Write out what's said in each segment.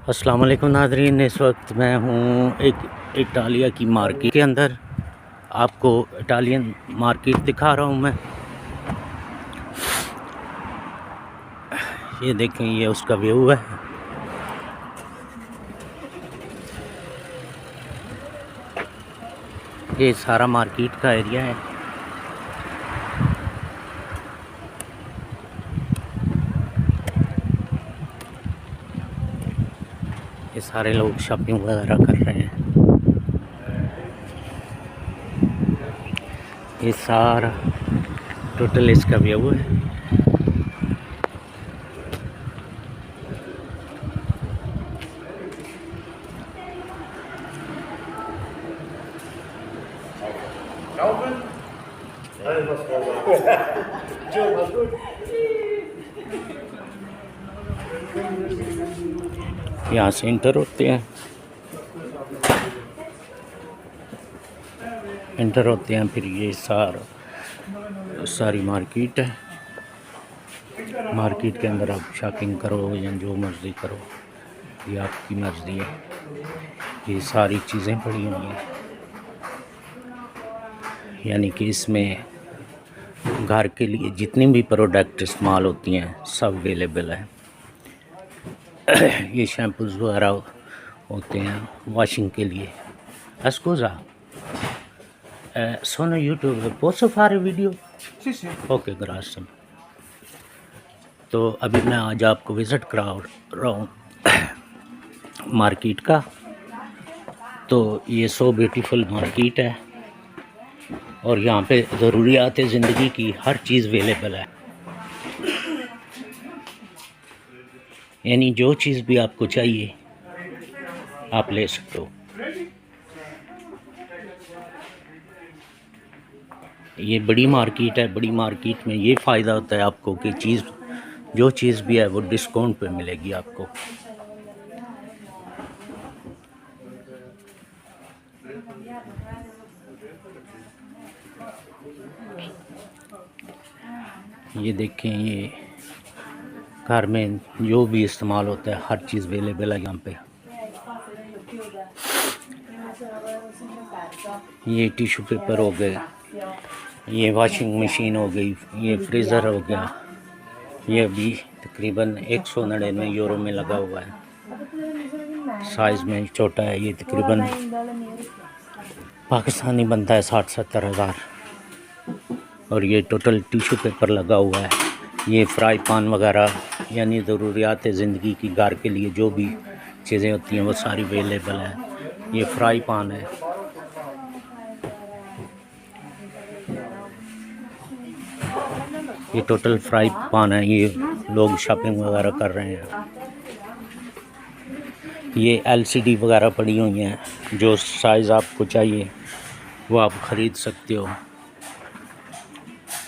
अस्सलाम वालेकुम नाज़रीन, इस वक्त मैं हूँ एक इटालिया की मार्केट के अंदर। आपको इटालियन मार्केट दिखा रहा हूँ मैं। ये देखें, ये उसका व्यू है। ये सारा मार्केट का एरिया है। ये सारे लोग शॉपिंग वगैरह कर रहे हैं। ये सारा टोटल इसका व्यू है। यहाँ से इंटर होते हैं, फिर ये सारी मार्केट है। मार्केट के अंदर आप शॉपिंग करो या जो मर्ज़ी करो, ये आपकी मर्ज़ी है। ये सारी चीज़ें पड़ी हुई हैं, यानी कि इसमें घर के लिए जितनी भी प्रोडक्ट इस्तेमाल होती हैं सब अवेलेबल है। ये शैम्पूज़ वगैरह होते हैं वॉशिंग के लिए। Scusa, sono YouTube, posso fare video? Sì, sì. Okay, grass. तो अभी मैं आज आपको विज़िट करा रहा हूँ मार्केट का। तो ये सो ब्यूटीफुल मार्केट है और यहाँ पे ज़रूरियात ज़िंदगी की हर चीज़ अवेलेबल है। यानी जो चीज़ भी आपको चाहिए आप ले सकते हो। ये बड़ी मार्केट है। बड़ी मार्केट में ये फ़ायदा होता है आपको कि जो चीज़ भी है वो डिस्काउंट पे मिलेगी आपको। ये देखें, ये घर में जो भी इस्तेमाल होता है हर चीज़ अवेलेबल है यहाँ पे। ये टिश्यू पेपर हो गए, ये वॉशिंग मशीन हो गई, ये फ्रीज़र हो गया। ये भी तकरीबन 199 यूरो में लगा हुआ है। साइज़ में छोटा है। ये तकरीबन पाकिस्तानी बनता है 60-70 हज़ार। और ये टोटल टिश्यू पेपर लगा हुआ है। ये फ्राई पान वगैरह, यानी ज़रूरियात ज़िंदगी की घर के लिए जो भी चीज़ें होती हैं वो सारी अवेलेबल है। ये फ्राई पान है। ये टोटल फ्राई पान है। ये लोग शॉपिंग वगैरह कर रहे हैं। ये LCD वगैरह पड़ी हुई हैं। जो साइज़ आपको चाहिए वो आप ख़रीद सकते हो।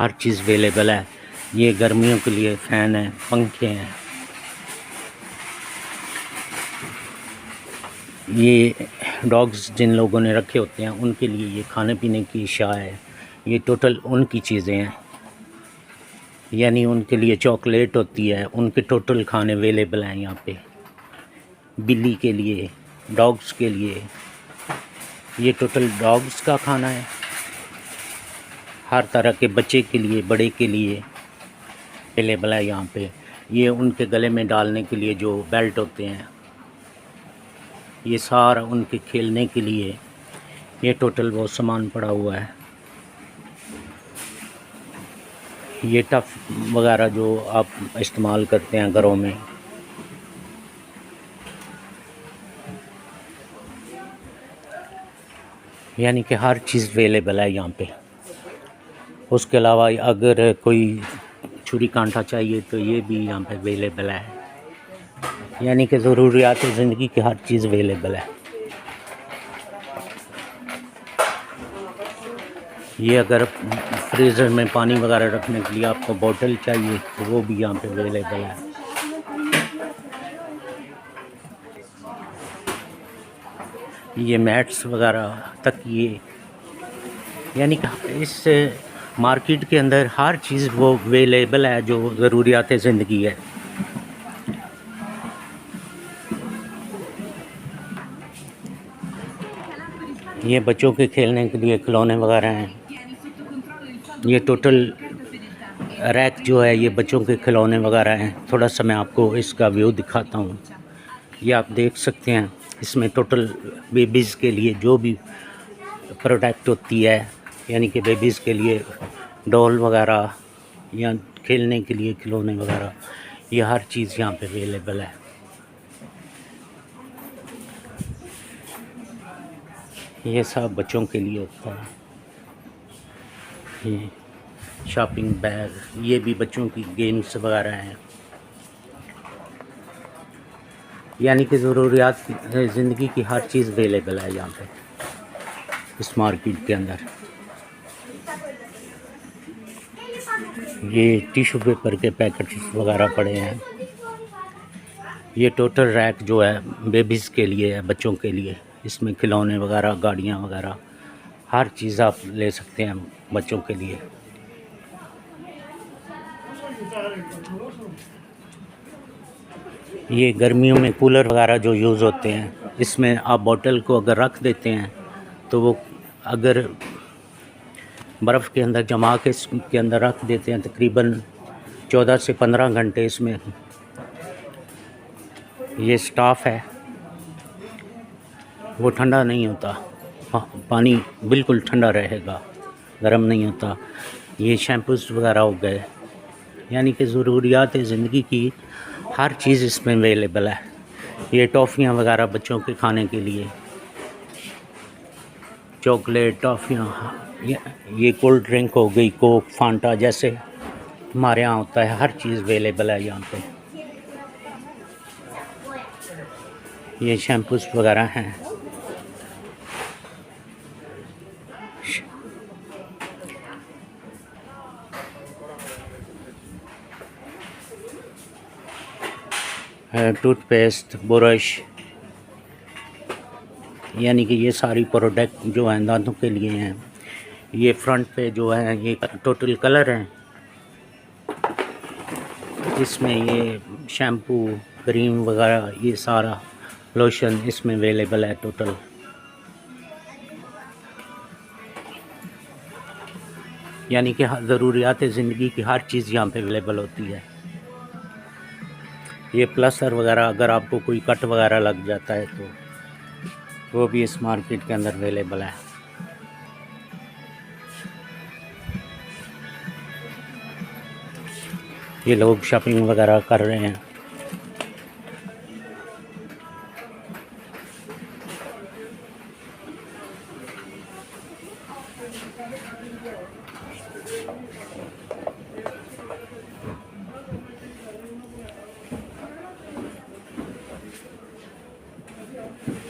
हर चीज़ अवेलेबल है। ये गर्मियों के लिए फ़ैन है, पंखे हैं। ये डॉग्स जिन लोगों ने रखे होते हैं उनके लिए ये खाने पीने की अशिया है। ये टोटल उनकी चीज़ें हैं, यानी उनके लिए चॉकलेट होती है, उनके टोटल खाने अवेलेबल हैं यहाँ पे। बिल्ली के लिए, डॉग्स के लिए, ये टोटल डॉग्स का खाना है। हर तरह के बच्चे के लिए, बड़े के लिए अवेलेबल है यहाँ पे। ये उनके गले में डालने के लिए जो बेल्ट होते हैं, ये सारा उनके खेलने के लिए। ये टोटल वो सामान पड़ा हुआ है। ये टफ वगैरह जो आप इस्तेमाल करते हैं घरों में, यानी कि हर चीज़ अवेलेबल है यहाँ पे। उसके अलावा अगर कोई छुरी कांटा चाहिए तो ये भी यहाँ पे अवेलेबल है। यानी कि ज़रूरियात ज़िंदगी की हर चीज़ अवेलेबल है। ये अगर फ्रीज़र में पानी वगैरह रखने के लिए आपको बोतल चाहिए तो वो भी यहाँ पे अवेलेबल है। ये मैट्स वगैरह तक ये, यानी कि इस मार्केट के अंदर हर चीज़ वो अवेलेबल है जो ज़रूरियात ज़िंदगी है। ये बच्चों के खेलने के लिए खिलौने वगैरह हैं। ये टोटल रैक जो है ये बच्चों के खिलौने वगैरह हैं। थोड़ा सा मैं आपको इसका व्यू दिखाता हूँ। ये आप देख सकते हैं, इसमें टोटल बेबीज़ के लिए जो भी प्रोडक्ट होती है, यानी कि बेबीज़ के लिए डॉल वगैरह या खेलने के लिए खिलौने वगैरह, ये हर चीज़ यहाँ पे अवेलेबल है। ये सब बच्चों के लिए होता है। ये शॉपिंग बैग, ये भी बच्चों की गेम्स वगैरह हैं। यानी कि ज़रूरियात ज़िंदगी की हर चीज़ अवेलेबल है यहाँ पे इस मार्केट के अंदर। ये टिश्यू पेपर के पैकेट्स वगैरह पड़े हैं। ये टोटल रैक जो है बेबीज़ के लिए है, बच्चों के लिए। इसमें खिलौने वगैरह, गाड़ियाँ वगैरह, हर चीज़ आप ले सकते हैं बच्चों के लिए। ये गर्मियों में कूलर वगैरह जो यूज़ होते हैं, इसमें आप बोतल को अगर रख देते हैं तो वो अगर बर्फ़ के अंदर जमा के इसके अंदर रख देते हैं तकरीबन 14 से 15 घंटे इसमें ये स्टाफ है वो ठंडा नहीं होता, पानी बिल्कुल ठंडा रहेगा, गर्म नहीं होता। ये शैम्पूज़ वगैरह हो गए, यानी कि ज़रूरियात ज़िंदगी की हर चीज़ इसमें अवेलेबल है। ये टॉफ़ियाँ वगैरह बच्चों के खाने के लिए, चॉकलेट, टॉफ़ियाँ, ये कोल्ड ड्रिंक हो गई, कोक, फांटा, जैसे हमारे यहाँ होता है, हर चीज़ अवेलेबल है यहाँ पे। ये शैम्पूज़ वगैरह हैं। टूथपेस्ट, ब्रश, यानी कि ये सारी प्रोडक्ट जो हैं दांतों के लिए हैं। ये फ्रंट पे जो है ये टोटल कलर हैं, इसमें ये शैम्पू, क्रीम वगैरह, ये सारा लोशन इसमें अवेलेबल है टोटल। यानी कि ज़रूरियात ज़िंदगी की हर चीज़ यहाँ पे अवेलेबल होती है। ये प्लास्टर वगैरह, अगर आपको कोई कट वगैरह लग जाता है तो वो भी इस मार्केट के अंदर अवेलेबल है। ये लोग शॉपिंग वगैरह कर रहे हैं।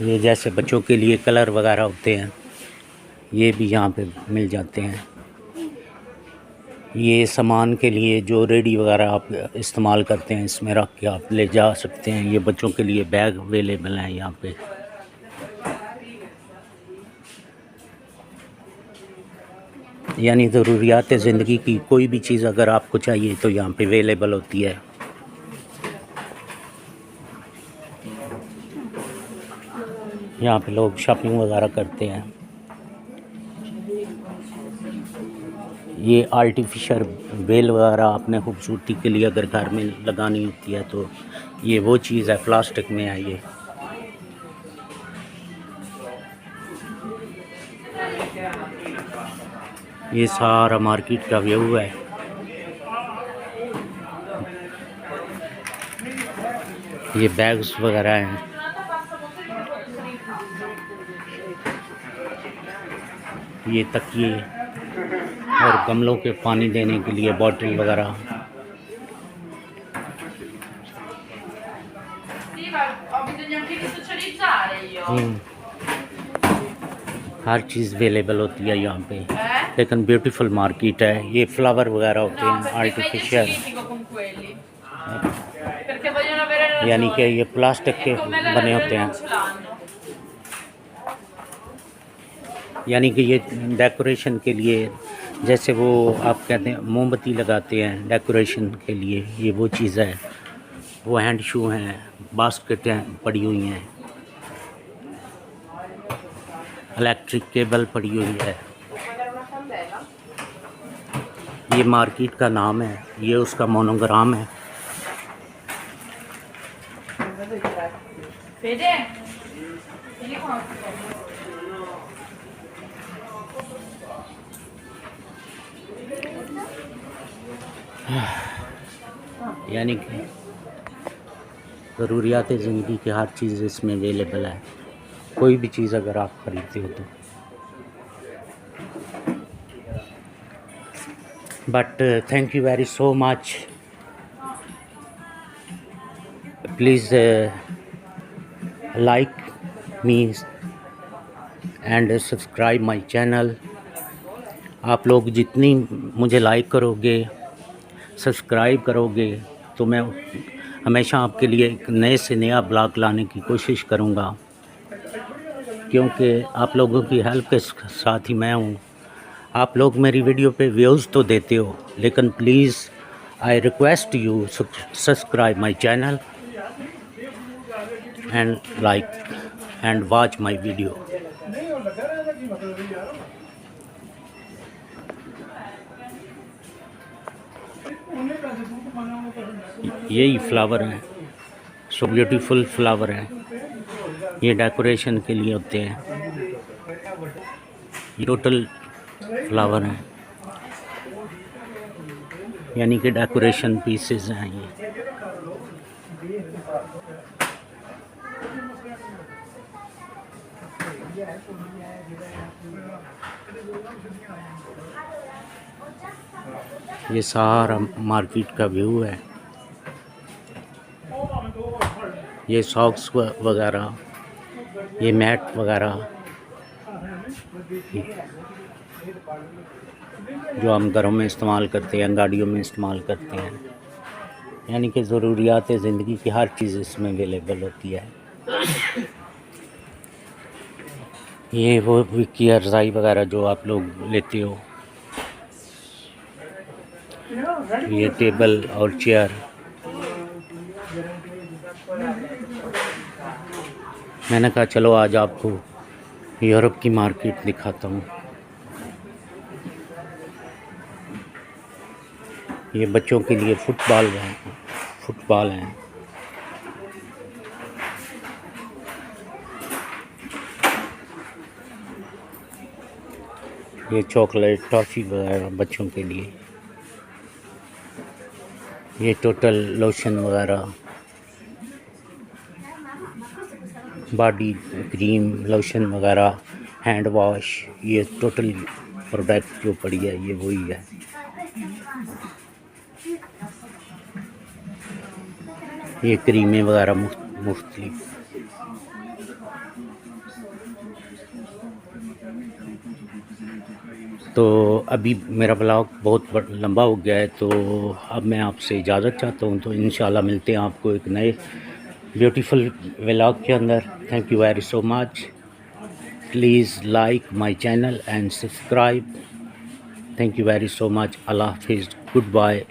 ये जैसे बच्चों के लिए कलर वगैरह होते हैं, ये भी यहाँ पे मिल जाते हैं। ये सामान के लिए जो रेडी वगैरह आप इस्तेमाल करते हैं, इसमें रख के आप ले जा सकते हैं। ये बच्चों के लिए बैग अवेलेबल हैं यहाँ पे। यानी ज़रूरियात ज़िंदगी की कोई भी चीज़ अगर आपको चाहिए तो यहाँ पे अवेलेबल होती है। यहाँ पे लोग शॉपिंग वगैरह करते हैं। ये आर्टिफिशियल बेल वगैरह अपने खूबसूरती के लिए अगर घर में लगानी होती है तो ये वो चीज़ है, प्लास्टिक में है ये। ये सारा मार्केट का व्यू है। ये बैग्स वगैरह हैं। ये तकिए और गमलों के पानी देने के लिए बॉटल वगैरह। Sì, ma ho bisogno anche di socializzare io. हर चीज़ अवेलेबल होती है यहाँ पे, Eh? लेकिन ब्यूटीफुल मार्केट है। ये फ्लावर वगैरह होते No, हैं perché meglio ci artificial, litigo con quelli. Perché vogliono avere यानी कि ragione. ये प्लास्टिक E के con me la बने ragione होते हैं। non ce l'hanno. यानी कि ये डेकोरेशन के लिए, जैसे वो आप कहते हैं मोमबत्ती लगाते हैं डेकोरेशन के लिए, ये वो चीज़ है। वो हैंड शू हैं, बास्केटें पड़ी हुई हैं, इलेक्ट्रिक केबल पड़ी हुई है। ये मार्केट का नाम है, ये उसका मोनोग्राम है। Fede? Vieni qua. यानी कि ज़रूरियात ज़िंदगी की हर चीज़ इसमें अवेलेबल है। कोई भी चीज़ अगर आप ख़रीदते हो तो। But thank you very so much. Please like me and subscribe my channel. आप लोग जितनी मुझे लाइक करोगे, सब्सक्राइब करोगे, तो मैं हमेशा आपके लिए एक नए से नया ब्लॉग लाने की कोशिश करूँगा, क्योंकि आप लोगों की हेल्प के साथ ही मैं हूँ। आप लोग मेरी वीडियो पे व्यूज़ तो देते हो, लेकिन please I request you subscribe my channel and like and watch my video. यही फ्लावर हैं, सो ब्यूटीफुल फ्लावर हैं। ये डेकोरेशन के लिए होते हैं। ये टोटल फ्लावर हैं, यानी कि डेकोरेशन पीसेस हैं ये। ये सारा मार्केट का व्यू है। ये सॉक्स वगैरह, ये मैट वगैरह जो हम घरों में इस्तेमाल करते हैं, गाड़ियों में इस्तेमाल करते हैं, यानी कि ज़रूरियात ज़िंदगी की हर चीज़ इसमें अवेलेबल होती है। ये वो की रज़ाई वगैरह जो आप लोग लेते हो, ये टेबल और चेयर। मैंने कहा चलो आज आपको यूरोप की मार्केट दिखाता हूँ। ये बच्चों के लिए फुटबॉल हैं। ये चॉकलेट टॉफ़ी वगैरह बच्चों के लिए। ये टोटल लोशन वगैरह, बॉडी क्रीम, लोशन वगैरह, हैंड वॉश, ये टोटल प्रोडक्ट जो पड़ी है ये वही है। ये क्रीमें वगैरह मुख्तलिफ। तो अभी मेरा ब्लॉग बहुत लंबा हो गया है, तो अब मैं आपसे इजाज़त चाहता हूँ। तो इंशाल्लाह मिलते हैं आपको एक नए ब्यूटीफुल व्लॉग के अंदर। Thank you very so much. Please like my channel and subscribe. Thank you very so much. अल्लाह हाफिज़। Good bye.